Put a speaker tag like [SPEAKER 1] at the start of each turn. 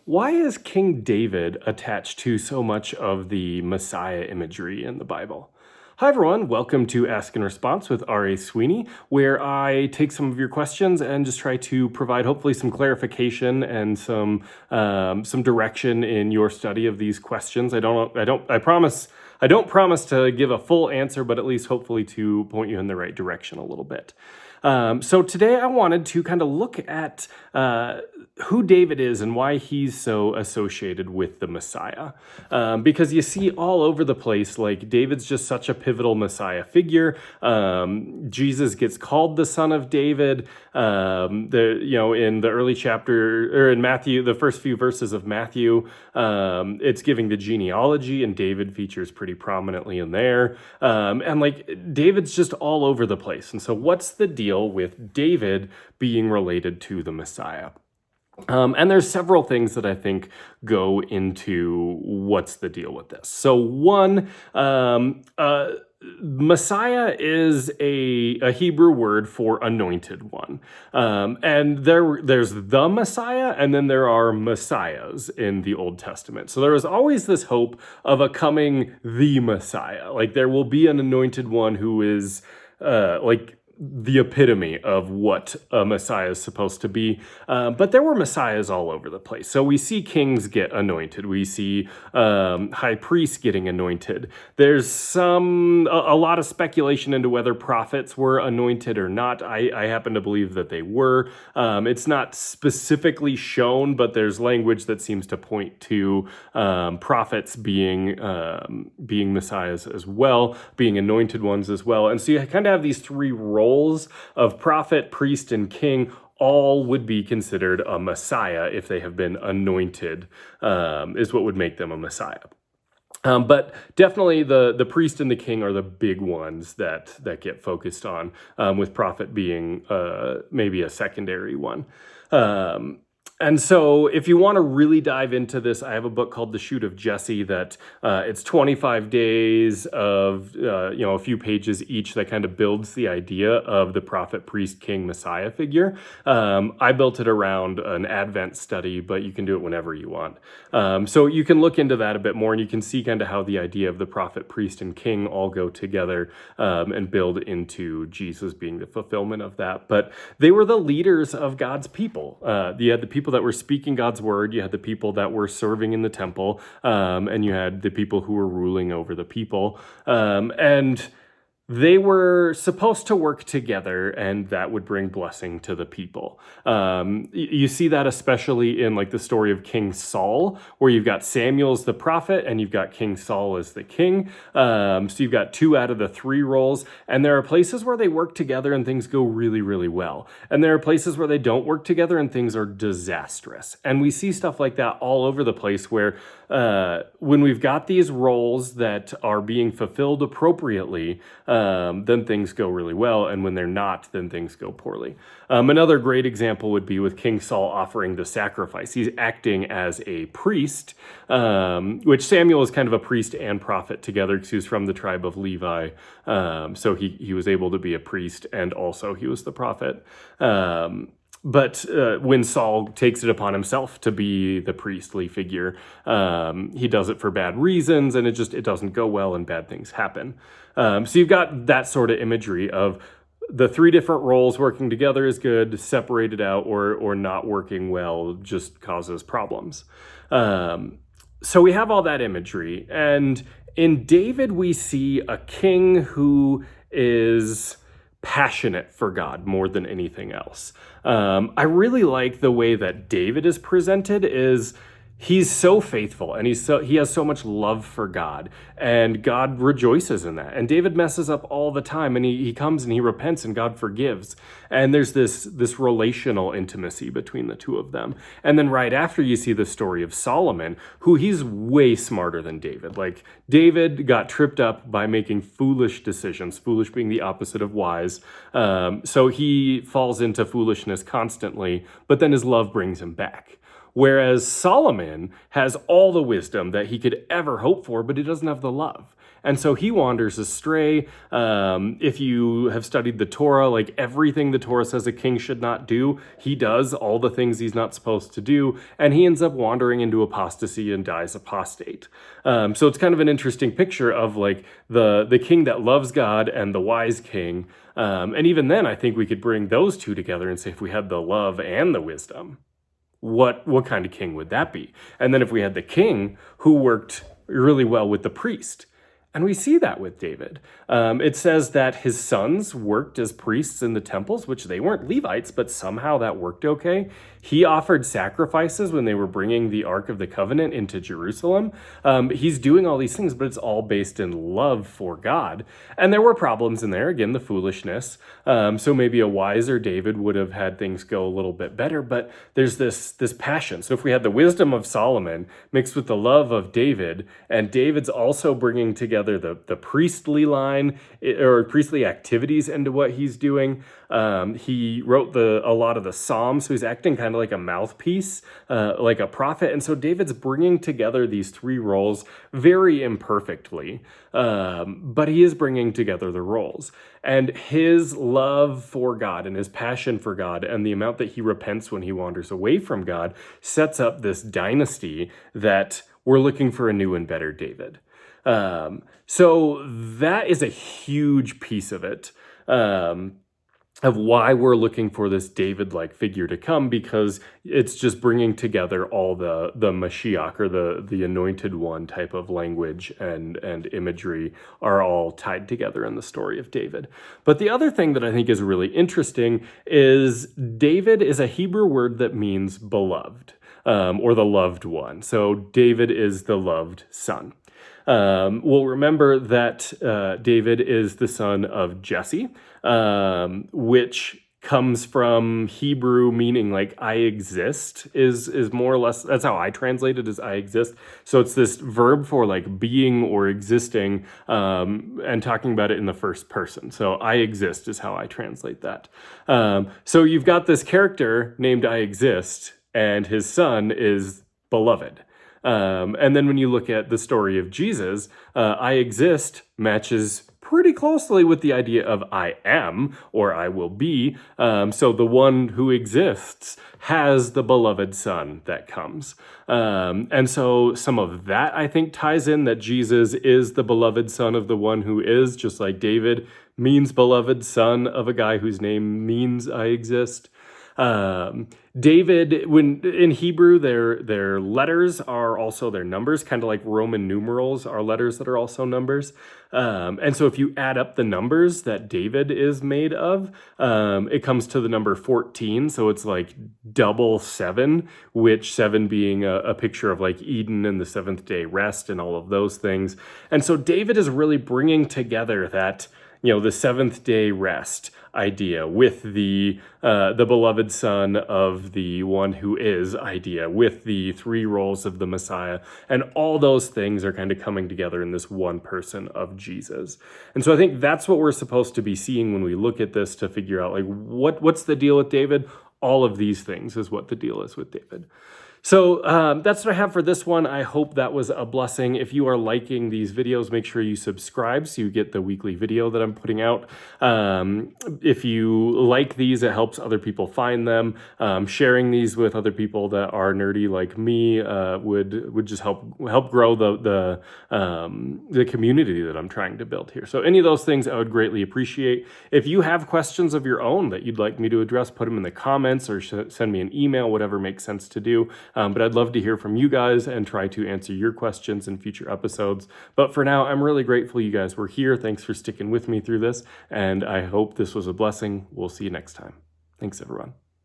[SPEAKER 1] Why is King David attached to so much of the Messiah imagery in the Bible? Hi, everyone. Welcome to Ask and Response with R.A. Sweeney, where I take some of your questions and just try to provide hopefully some clarification and some direction in your study of these questions. I don't promise to give a full answer, but at least hopefully to point you in the right direction a little bit. So today I wanted to kind of look at who David is and why he's so associated with the Messiah. Because you see all over the place, like David's just such a pivotal Messiah figure. Jesus gets called the Son of David. In the early chapter, or in Matthew, the first few verses of Matthew, it's giving the genealogy, and David features pretty prominently in there. And like David's just all over the place. And so what's the deal with David being related to the Messiah? And there's several things that I think go into what's the deal with this. So one, Messiah is a Hebrew word for anointed one. And there's the Messiah, and then there are messiahs in the Old Testament. So there is always this hope of a coming the Messiah. Like there will be an anointed one who is the epitome of what a Messiah is supposed to be. But there were Messiahs all over the place. So we see kings get anointed. We see high priests getting anointed. There's a lot of speculation into whether prophets were anointed or not. I happen to believe that they were. It's not specifically shown, but there's language that seems to point to prophets being messiahs as well, being anointed ones as well. And so you kind of have these three roles of prophet, priest, and king. All would be considered a Messiah if they have been anointed, is what would make them a Messiah. But definitely the priest and the king are the big ones that get focused on, with prophet being maybe a secondary one. And so if you want to really dive into this, I have a book called The Shoot of Jesse that it's 25 days of, a few pages each that kind of builds the idea of the prophet, priest, king, Messiah figure. I built it around an Advent study, but you can do it whenever you want. So you can look into that a bit more, and you can see kind of how the idea of the prophet, priest, and king all go together and build into Jesus being the fulfillment of that. But they were the leaders of God's people. You had the people that were speaking God's word, you had the people that were serving in the temple, and you had the people who were ruling over the people. And they were supposed to work together, and that would bring blessing to the people. You see that especially in like the story of King Saul, where you've got Samuel as the prophet and you've got King Saul as the king. So you've got 2 out of the 3 roles, and there are places where they work together and things go really, really well. And there are places where they don't work together and things are disastrous. And we see stuff like that all over the place where when we've got these roles that are being fulfilled appropriately, then things go really well. And when they're not, then things go poorly. Another great example would be with King Saul offering the sacrifice. He's acting as a priest, which Samuel is kind of a priest and prophet together because he was from the tribe of Levi. So he was able to be a priest, and also he was the prophet. But when Saul takes it upon himself to be the priestly figure, he does it for bad reasons, and it doesn't go well, and bad things happen. So you've got that sort of imagery of the 3 different roles working together is good, separated out or not working well just causes problems. So we have all that imagery, and in David we see a king who is passionate for God more than anything else. I really like the way that David is presented. He's so faithful, and he has so much love for God, and God rejoices in that. And David messes up all the time, and he comes and he repents, and God forgives. And there's this relational intimacy between the two of them. And then right after, you see the story of Solomon, who he's way smarter than David. Like David got tripped up by making foolish decisions, foolish being the opposite of wise. So he falls into foolishness constantly, but then his love brings him back. Whereas Solomon has all the wisdom that he could ever hope for, but he doesn't have the love. And so he wanders astray. If you have studied the Torah, like everything the Torah says a king should not do, he does all the things he's not supposed to do, and he ends up wandering into apostasy and dies apostate. So it's kind of an interesting picture of like the king that loves God and the wise king. And even then, I think we could bring those two together and say if we had the love and the wisdom, what kind of king would that be? And then if we had the king who worked really well with the priest, and we see that with David. It says that his sons worked as priests in the temples, which they weren't Levites, but somehow that worked okay. He offered sacrifices when they were bringing the Ark of the Covenant into Jerusalem. He's doing all these things, but it's all based in love for God. And there were problems in there, again, the foolishness. So maybe a wiser David would have had things go a little bit better, but there's this passion. So if we had the wisdom of Solomon mixed with the love of David, and David's also bringing together the priestly line or priestly activities into what he's doing. He wrote a lot of the Psalms, so he's acting kind of like a mouthpiece, like a prophet. And so David's bringing together these three roles very imperfectly, but he is bringing together the roles. And his love for God and his passion for God and the amount that he repents when he wanders away from God sets up this dynasty that we're looking for a new and better David. So that is a huge piece of it, of why we're looking for this David-like figure to come, because it's just bringing together all the Mashiach or the anointed one type of language and imagery are all tied together in the story of David. But the other thing that I think is really interesting is David is a Hebrew word that means beloved, or the loved one. So David is the loved son. We'll remember that David is the son of Jesse, which comes from Hebrew meaning like I exist is more or less, that's how I translate it, as I exist. So it's this verb for like being or existing, and talking about it in the first person. So I exist is how I translate that. So you've got this character named I exist, and his son is beloved. And then when you look at the story of Jesus, I exist matches pretty closely with the idea of I am or I will be. So the one who exists has the beloved son that comes. And so some of that, I think, ties in that Jesus is the beloved son of the one who is, just like David means beloved son of a guy whose name means I exist. David, when in Hebrew, their letters are also their numbers, kind of like Roman numerals are letters that are also numbers. And so if you add up the numbers that David is made of, it comes to the number 14. So it's like double 7, which 7 being a picture of like Eden and the seventh day rest and all of those things. And so David is really bringing together that, the seventh day rest idea with the beloved son of the one who is idea, with the three roles of the Messiah. And all those things are kind of coming together in this one person of Jesus. And so I think that's what we're supposed to be seeing when we look at this, to figure out like what's the deal with David? All of these things is what the deal is with David. So that's what I have for this one. I hope that was a blessing. If you are liking these videos, make sure you subscribe so you get the weekly video that I'm putting out. If you like these, it helps other people find them. Sharing these with other people that are nerdy like me would just help grow the community that I'm trying to build here. So any of those things I would greatly appreciate. If you have questions of your own that you'd like me to address, put them in the comments or send me an email, whatever makes sense to do. But I'd love to hear from you guys and try to answer your questions in future episodes. But for now, I'm really grateful you guys were here. Thanks for sticking with me through this, and I hope this was a blessing. We'll see you next time. Thanks, everyone.